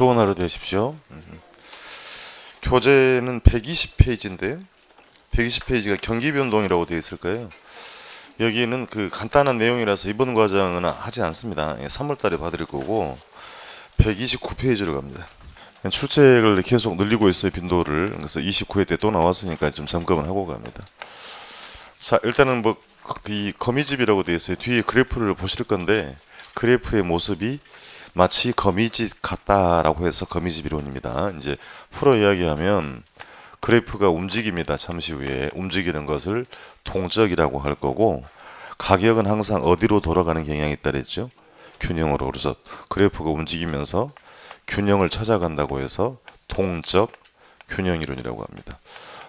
좋은 하루 되십시오. 교재는 120페이지인데요. 120페이지가 경기 변동이라고 되어 있을 거예요. 여기는 그 간단한 내용이라서 이번 과정은 하지 않습니다. 3월달에 받을 거고 129페이지로 갑니다. 출첵을 계속 늘리고 있어요, 빈도를. 그래서 29회 때 또 나왔으니까 좀 점검을 하고 갑니다. 자, 일단은 뭐 이 거미집이라고 되어 있어요. 뒤에 그래프를 보실 건데 그래프의 모습이 마치 거미집 같다라고 해서 거미집 이론입니다. 이제 풀어 이야기하면 그래프가 움직입니다. 잠시 후에 움직이는 것을 동적이라고 할 거고, 가격은 항상 어디로 돌아가는 경향이 있다 그랬죠? 균형으로. 그래서 그래프가 움직이면서 균형을 찾아간다고 해서 동적 균형 이론이라고 합니다.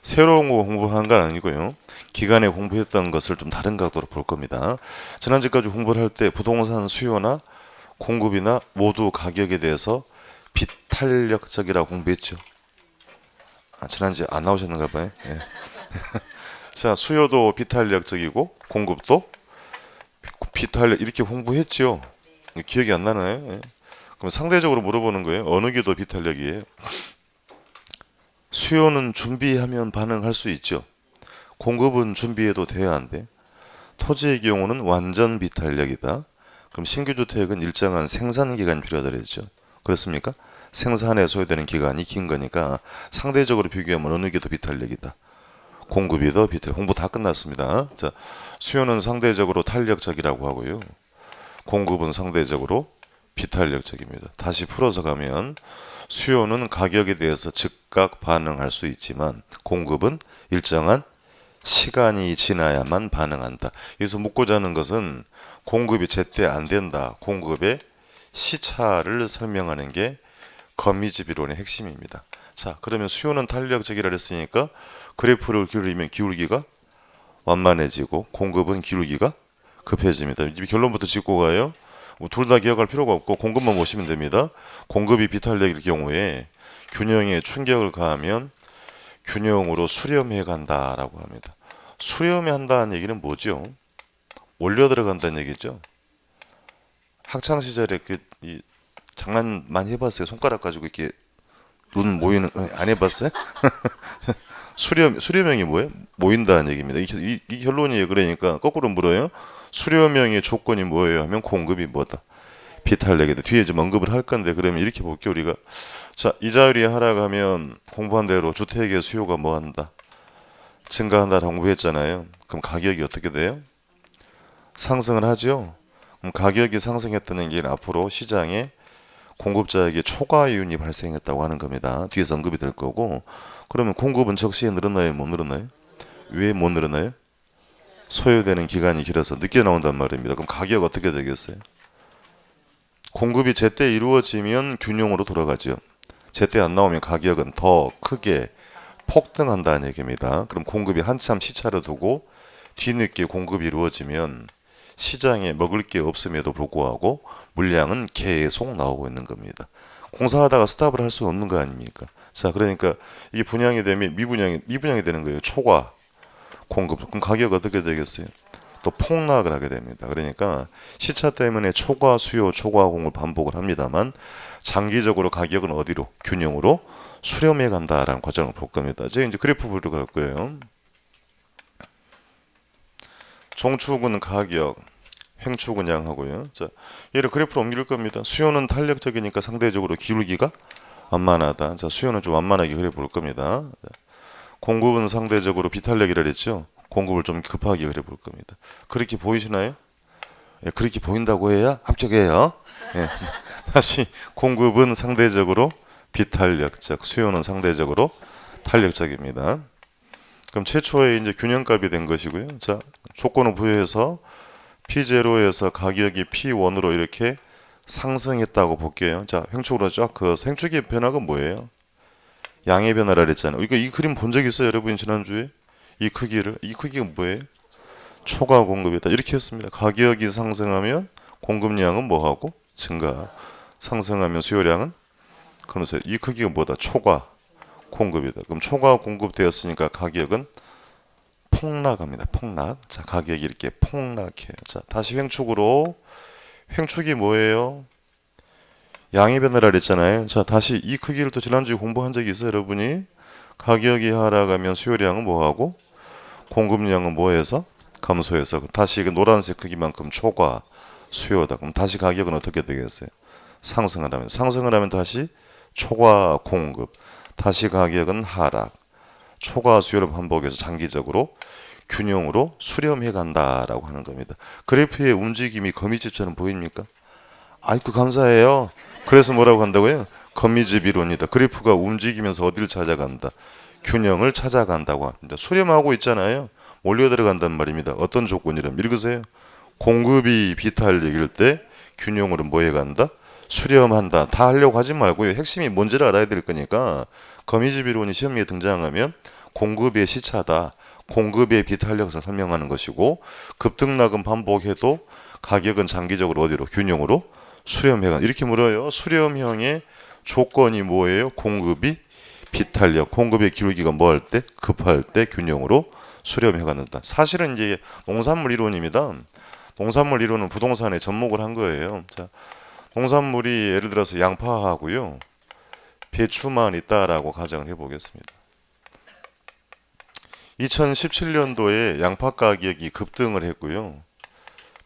새로운 거 공부한 건 아니고요. 기간에 공부했던 것을 좀 다른 각도로 볼 겁니다. 지난주까지 공부를 할 때 부동산 수요나 공급이나 모두 가격에 대해서 비탄력적이라고 공부했죠. 지난주에 안 나오셨는가 봐요. 예. 자, 수요도 비탄력적이고 공급도 비탄력 이렇게 공부했죠. 기억이 안 나나요? 예. 그럼 상대적으로 물어보는 거예요. 어느 게 더 비탄력이에요? 수요는 준비하면 반응할 수 있죠. 공급은 준비해도 돼야 안 돼. 토지의 경우는 완전 비탄력이다. 그럼 신규 주택은 일정한 생산 기간이 필요하다 그랬죠. 그렇습니까? 생산에 소요되는 기간이 긴 거니까 상대적으로 비교하면 어느 게 더 비탄력이다. 공급이 더 비탄력. 공부 다 끝났습니다. 자, 수요는 상대적으로 탄력적이라고 하고요. 공급은 상대적으로 비탄력적입니다. 다시 풀어서 가면 수요는 가격에 대해서 즉각 반응할 수 있지만 공급은 일정한 시간이 지나야만 반응한다. 여기서 묻고자 하는 것은 공급이 제때 안 된다. 공급의 시차를 설명하는 게 거미집 이론의 핵심입니다. 자, 그러면 수요는 탄력적이라 했으니까 그래프를 기울이면 기울기가 완만해지고 공급은 기울기가 급해집니다. 이 결론부터 짚고 가요. 둘 다 기억할 필요가 없고 공급만 보시면 됩니다. 공급이 비탄력일 경우에 균형에 충격을 가하면 균형으로 수렴해 간다라고 합니다. 수렴해 한다는 얘기는 뭐죠? 올려 들어간다는 얘기죠. 학창 시절에 이 장난 많이 해봤어요. 손가락 가지고 이렇게 눈 모이는 안 해봤어요? 수렴형이 뭐예요? 모인다는 얘기입니다. 이 결론이에요. 그러니까 거꾸로 물어요. 수렴형의 조건이 뭐예요? 하면 공급이 뭐다? 비탄력이다. 뒤에 좀 언급을 할 건데 그러면 이렇게 볼게요. 우리가 자, 이자율이 하락하면 공부한 대로 주택의 수요가 뭐 한다? 증가한다라고 공부했잖아요. 그럼 가격이 어떻게 돼요? 상승을 하죠. 그럼 가격이 상승했다는 게 앞으로 시장에 공급자에게 초과이윤이 발생했다고 하는 겁니다. 뒤에서 언급이 될 거고, 그러면 공급은 적시에 늘어나요? 못 늘어나요? 왜 못 늘어나요? 소요되는 기간이 길어서 늦게 나온단 말입니다. 그럼 가격 어떻게 되겠어요? 공급이 제때 이루어지면 균형으로 돌아가죠. 제때 안 나오면 가격은 더 크게 폭등한다는 얘기입니다. 그럼 공급이 한참 시차를 두고 뒤늦게 공급이 이루어지면 시장에 먹을 게 없음에도 불구하고 물량은 계속 나오고 있는 겁니다. 공사하다가 스탑을 할 수는 없는 거 아닙니까? 자, 그러니까 이게 분양이 되면 미분양이 되는 거예요. 초과 공급. 그럼 가격 어떻게 되겠어요? 또 폭락을 하게 됩니다. 그러니까 시차 때문에 초과 수요, 초과 공급을 반복을 합니다만 장기적으로 가격은 어디로? 균형으로 수렴해 간다라는 과정을 볼 겁니다. 이제 그래프 보러 갈 거예요. 종축은 가격, 횡축은 양하고요. 자, 얘를 그래프로 옮길 겁니다. 수요는 탄력적이니까 상대적으로 기울기가 완만하다. 자, 수요는 좀 완만하게 그래 볼 겁니다. 자, 공급은 상대적으로 비탄력이라 그랬죠. 공급을 좀 급하게 그래 볼 겁니다. 그렇게 보이시나요? 예, 그렇게 보인다고 해야 합격해요. 예. 다시 공급은 상대적으로 비탄력적, 수요는 상대적으로 탄력적입니다. 그럼 최초에 이제 균형값이 된 것이고요. 자, 조건을 부여해서 P0에서 가격이 P1으로 이렇게 상승했다고 볼게요. 자, 횡축으로 쫙 그어서 횡축의 변화가 뭐예요? 양의 변화라 그랬잖아요. 이 그림 본 적 있어요, 여러분? 지난주에 이 크기가 뭐예요? 초과 공급이다. 이렇게 했습니다. 가격이 상승하면 공급량은 뭐하고? 증가. 상승하면 수요량은? 그러면서 이 크기가 뭐다? 초과 공급이다. 그럼 초과 공급되었으니까 가격은 폭락합니다. 폭락. 자, 가격이 이렇게 폭락해요. 자, 다시 횡축으로. 횡축이 뭐예요? 양의 변화를 했잖아요. 자, 다시 이 크기를 또 지난주에 공부한 적이 있어요, 여러분이. 가격이 하락하면 수요량은 뭐하고 공급량은 뭐해서 감소해서 다시 그 노란색 크기만큼 초과 수요다. 그럼 다시 가격은 어떻게 되겠어요? 상승을 하면 다시 초과 공급, 다시 가격은 하락, 초과 수요를 반복해서 장기적으로 균형으로 수렴해 간다라고 하는 겁니다. 그래프의 움직임이 거미집처럼 보입니까? 아이고 감사해요. 그래서 뭐라고 한다고요? 거미집 이론이다. 그래프가 움직이면서 어디를 찾아간다? 균형을 찾아간다고 합니다. 수렴하고 있잖아요. 몰려 들어간단 말입니다. 어떤 조건이라면 읽으세요. 공급이 비탄력일 때 균형으로 뭐 해간다? 수렴한다. 다 하려고 하지 말고요. 핵심이 뭔지를 알아야 될 거니까 거미집 이론이 시험에 등장하면 공급의 시차다. 공급의 비탄력에서 설명하는 것이고 급등락은 반복해도 가격은 장기적으로 어디로? 균형으로 수렴해간 이렇게 물어요. 수렴형의 조건이 뭐예요? 공급이 비탄력, 공급의 기울기가 뭐 할 때? 급할 때 균형으로 수렴해간다. 사실은 이제 농산물 이론입니다. 농산물 이론은 부동산에 접목을 한 거예요. 자, 농산물이 예를 들어서 양파하고요, 배추만 있다라고 가정을 해보겠습니다. 2017년도에 양파 가격이 급등을 했고요.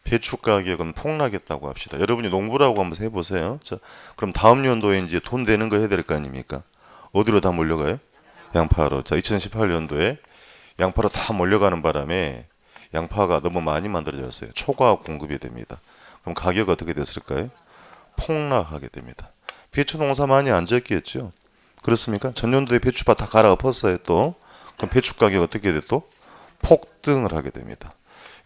배추 가격은 폭락했다고 합시다. 여러분이 농부라고 한번 해보세요. 자, 그럼 다음 연도에 이제 돈 되는 거 해야 될 거 아닙니까? 어디로 다 몰려가요? 양파로. 자, 2018년도에 양파로 다 몰려가는 바람에 양파가 너무 많이 만들어졌어요. 초과 공급이 됩니다. 그럼 가격 어떻게 됐을까요? 폭락하게 됩니다. 배추 농사 많이 안 졌겠죠? 그렇습니까? 전년도에 배추밭 다 갈아엎었어요. 또 그럼 배추 가격 어떻게 돼? 또 폭등을 하게 됩니다.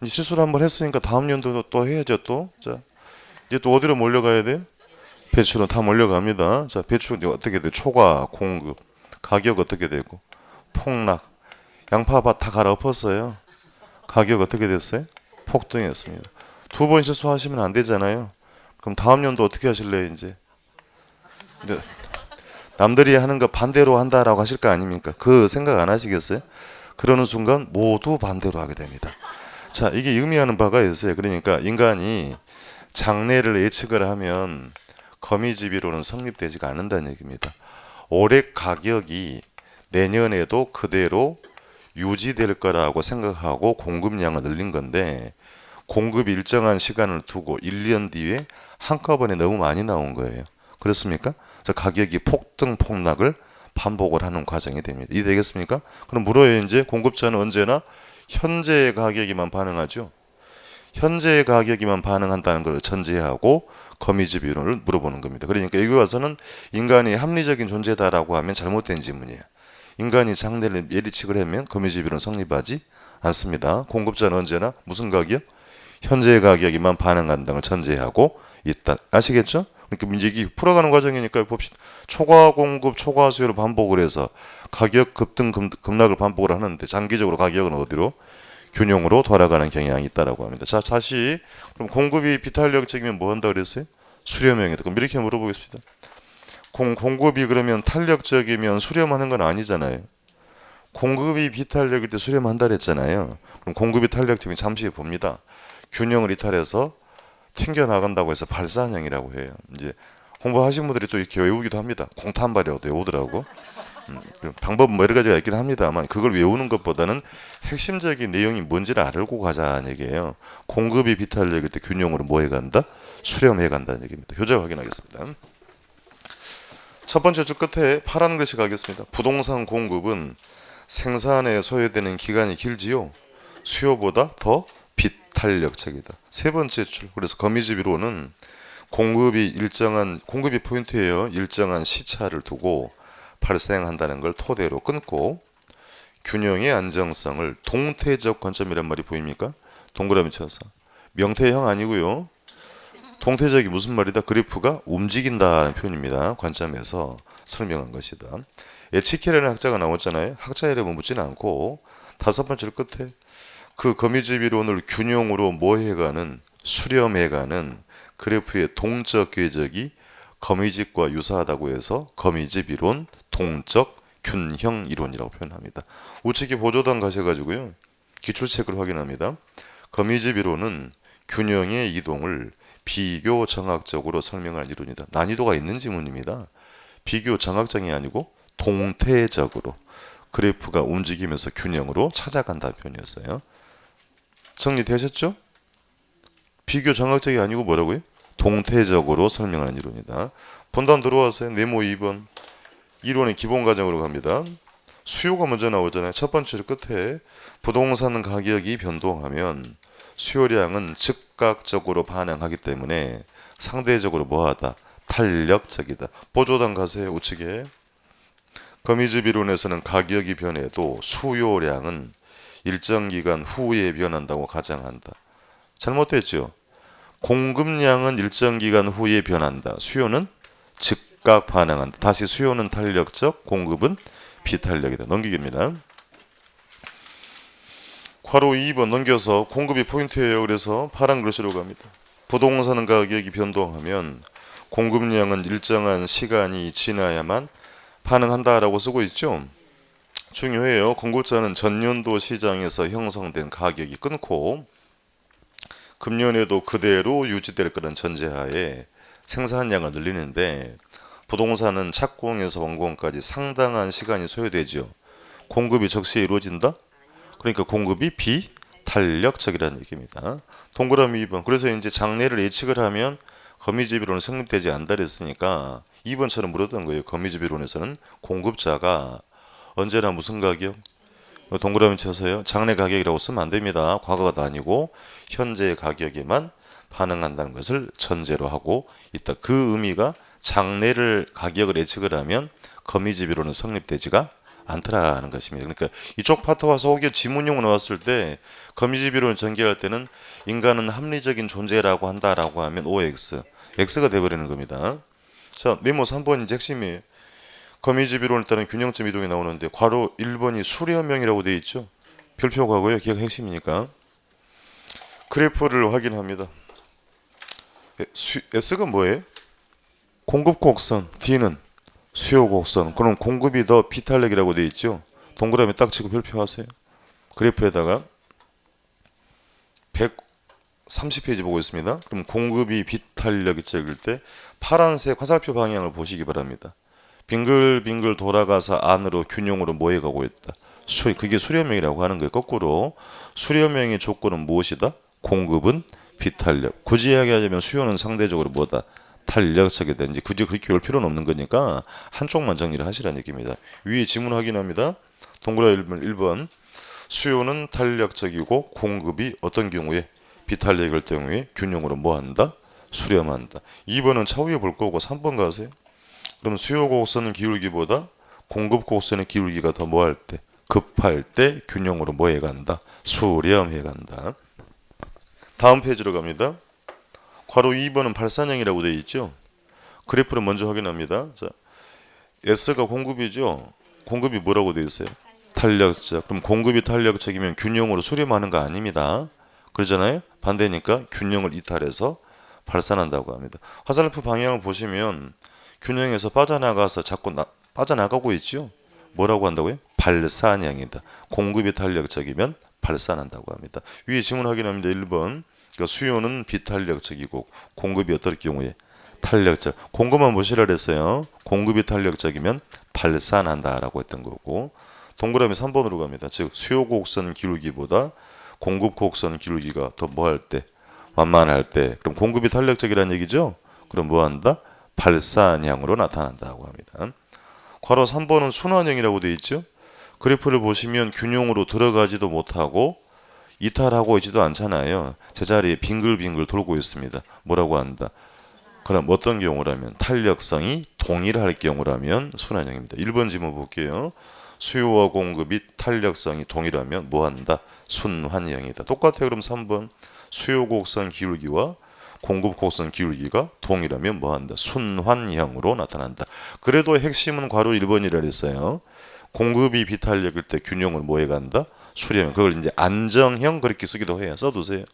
이제 실수를 한번 했으니까 다음 연도도 또 해야죠. 또 자, 이제 또 어디로 몰려가야 돼요? 배추로 다 몰려갑니다. 자, 배추 이제 어떻게 돼? 초과 공급, 가격 어떻게 되고 폭락. 양파밭 다 갈아엎었어요. 가격 어떻게 됐어요? 폭등했습니다. 두 번 실수하시면 안 되잖아요. 그럼 다음 연도 어떻게 하실래요, 이제? 근데 남들이 하는 거 반대로 한다라고 하실 거 아닙니까? 그 생각 안 하시겠어요? 그러는 순간 모두 반대로 하게 됩니다. 자, 이게 의미하는 바가 있어요. 그러니까 인간이 장래를 예측을 하면 거미집이론은 성립되지가 않는다는 얘기입니다. 올해 가격이 내년에도 그대로 유지될 거라고 생각하고 공급량을 늘린 건데 공급이 일정한 시간을 두고 1년 뒤에 한꺼번에 너무 많이 나온 거예요. 그렇습니까? 그래서 가격이 폭등 폭락을 반복을 하는 과정이 됩니다. 이해되겠습니까? 그럼 물어요. 이제 공급자는 언제나 현재 가격에만 반응하죠. 현재 가격에만 반응한다는 걸 전제하고 거미집 이론을 물어보는 겁니다. 그러니까 여기 와서는 인간이 합리적인 존재다라고 하면 잘못된 질문이에요. 인간이 장래를 예측을 하면 거미집 이론 성립하지 않습니다. 공급자는 언제나 무슨 가격? 현재 가격에만 반응한다는 걸 전제하고 있다. 아시겠죠? 그러니까 이제 이게 풀어가는 과정이니까 봅시다. 초과 공급, 초과 수요를 반복을 해서 가격 급등, 급락을 반복을 하는데 장기적으로 가격은 어디로? 균형으로 돌아가는 경향이 있다라고 합니다. 자, 다시 그럼 공급이 비탄력적이면 뭐 한다 그랬어요? 수렴형이다. 그럼 이렇게 물어보겠습니다. 공급이 그러면 탄력적이면 수렴하는 건 아니잖아요. 공급이 비탄력일 때 수렴한다 그랬잖아요. 그럼 공급이 탄력적이면 잠시 봅니다. 균형을 이탈해서 튕겨 나간다고 해서 발산형이라고 해요. 이제 공부하신 분들이 또 이렇게 외우기도 합니다. 공탄발이라고 외우더라고. 방법은 뭐 여러 가지가 있긴 합니다만 그걸 외우는 것보다는 핵심적인 내용이 뭔지를 알고 가자는 얘기예요. 공급이 비탄력일 때 균형으로 뭐 해간다? 수렴해 간다는 얘기입니다. 효자 확인하겠습니다. 첫 번째 줄 끝에 파란 글씨 가겠습니다. 부동산 공급은 생산에 소요되는 기간이 길지요. 수요보다 더 비탄력적이다. 세 번째 줄. 그래서 거미집 이론은 공급이 포인트예요. 일정한 시차를 두고 발생한다는 걸 토대로 끊고 균형의 안정성을 동태적 관점이란 말이 보입니까? 동그라미 쳐서 명태형 아니고요. 동태적이 무슨 말이다? 그래프가 움직인다는 표현입니다. 관점에서 설명한 것이다. 에치케라는 학자가 나왔잖아요. 학자 이름은 묻지는 않고 다섯 번째 끝에 그 거미집 이론을 균형으로 뭐 해가는 수렴해가는 그래프의 동적 궤적이 거미집과 유사하다고 해서 거미집 이론, 동적 균형 이론이라고 표현합니다. 우측에 보조단 가셔가지고요. 기출책을 확인합니다. 거미집 이론은 균형의 이동을 비교 정학적으로 설명할 이론이다. 난이도가 있는 지문입니다. 비교 정학적이 아니고 동태적으로 그래프가 움직이면서 균형으로 찾아간다는 표현이었어요. 정리되셨죠? 비교 정학적이 아니고 뭐라고요? 동태적으로 설명하는 이론이다. 본단 들어와서요. 네모 2번. 이론의 기본 과정으로 갑니다. 수요가 먼저 나오잖아요. 첫 번째 끝에 부동산 가격이 변동하면 수요량은 즉각적으로 반응하기 때문에 상대적으로 뭐하다? 탄력적이다. 보조단 가세요. 우측에. 거미집 이론에서는 가격이 변해도 수요량은 일정 기간 후에 변한다고 가정한다. 잘못됐죠? 공급량은 일정 기간 후에 변한다. 수요는 즉각 반응한다. 다시 수요는 탄력적, 공급은 비탄력이다. 넘기기입니다. 괄호 2번 넘겨서 공급이 포인트예요. 그래서 파란 글씨로 갑니다. 부동산 가격이 변동하면 공급량은 일정한 시간이 지나야만 반응한다라고 쓰고 있죠. 중요해요. 공급자는 전년도 시장에서 형성된 가격이 끊고 금년에도 그대로 유지될 거란 전제하에 생산량을 늘리는데 부동산은 착공에서 완공까지 상당한 시간이 소요되죠. 공급이 적시에 이루어진다? 그러니까 공급이 비탄력적이라는 얘기입니다. 동그라미 2번. 그래서 이제 장래를 예측을 하면 거미집 이론은 성립되지 않는다 그랬으니까 2번처럼 물었던 거예요. 거미집 이론에서는 공급자가 언제나 무슨 가격? 동그라미 쳐서요. 장래 가격이라고 쓰면 안 됩니다. 과거가 아니고 현재의 가격에만 반응한다는 것을 전제로 하고 있다. 그 의미가 장래를 가격을 예측을 하면 거미집 이론은 성립되지가 않더라는 것입니다. 그러니까 이쪽 파트 와서 혹여 지문용어 나왔을 때 거미집 이론을 전개할 때는 인간은 합리적인 존재라고 한다라고 하면 OX, X가 돼버리는 겁니다. 자, 네모 3번이 핵심이에요. 거미집 이론을 따른 균형점 이동이 나오는데 괄호 1번이 수렴형이라고 되어 있죠. 별표가고요. 기억 핵심이니까. 그래프를 확인합니다. S가 뭐예요? 공급 곡선, D는 수요 곡선. 그럼 공급이 더 비탄력이라고 되어 있죠. 동그라미 딱 치고 별표하세요. 그래프에다가 130페이지 보고 있습니다. 그럼 공급이 비탄력이 적일 때 파란색 화살표 방향을 보시기 바랍니다. 빙글빙글 돌아가서 안으로 균형으로 모여가고 있다. 그게 수렴형이라고 하는 거예요. 거꾸로 수렴형의 조건은 무엇이다? 공급은 비탄력. 굳이 이야기하자면 수요는 상대적으로 뭐다? 탄력적이다. 이제 굳이 그렇게 올 필요는 없는 거니까 한쪽만 정리를 하시라는 얘기입니다. 위에 지문 확인합니다. 동그라미 1번. 수요는 탄력적이고 공급이 어떤 경우에 비탄력일 경우에 균형으로 뭐한다? 수렴한다. 2번은 차후에 볼 거고 3번 가세요. 그럼 수요 곡선은 기울기보다 공급 곡선의 기울기가 더 뭐할 때? 급할 때 균형으로 뭐해 간다? 수렴해 간다. 다음 페이지로 갑니다. 괄호 2번은 발산형이라고 되어 있죠. 그래프를 먼저 확인합니다. 자, S가 공급이죠. 공급이 뭐라고 되어 있어요? 탄력적. 그럼 공급이 탄력적이면 균형으로 수렴하는 거 아닙니다. 그러잖아요. 반대니까 균형을 이탈해서 발산한다고 합니다. 화살표 방향을 보시면 균형에서 빠져나가서 자꾸 빠져나가고 있죠. 뭐라고 한다고요? 발산형이다. 공급이 탄력적이면 발산한다고 합니다. 위에 지문 확인합니다. 1번. 그러니까 수요는 비탄력적이고 공급이 어떨 경우에 탄력적. 공급만 보시라 그랬어요. 공급이 탄력적이면 발산한다라고 했던 거고. 동그라미 3번으로 갑니다. 즉 수요 곡선 기울기보다 공급 곡선 기울기가 더 뭐 할 때? 완만할 때. 그럼 공급이 탄력적이라는 얘기죠. 그럼 뭐 한다? 발산형으로 나타난다고 합니다. 괄호 3번은 순환형이라고 되어 있죠. 그래프를 보시면 균형으로 들어가지도 못하고 이탈하고 있지도 않잖아요. 제자리에 빙글빙글 돌고 있습니다. 뭐라고 한다? 그럼 어떤 경우라면 탄력성이 동일할 경우라면 순환형입니다. 1번 지문 볼게요. 수요와 공급이 탄력성이 동일하면 뭐한다? 순환형이다. 똑같아요. 그럼 3번 수요 곡선 기울기와 공급 곡선 기울기가 동일하면 뭐한다? 순환형으로 나타난다. 그래도 핵심은 괄호 1번이라 했어요. 공급이 비탄력일 때 균형을 뭐해 간다? 수렴형. 그걸 이제 안정형 그렇게 쓰기도 해요. 써두세요.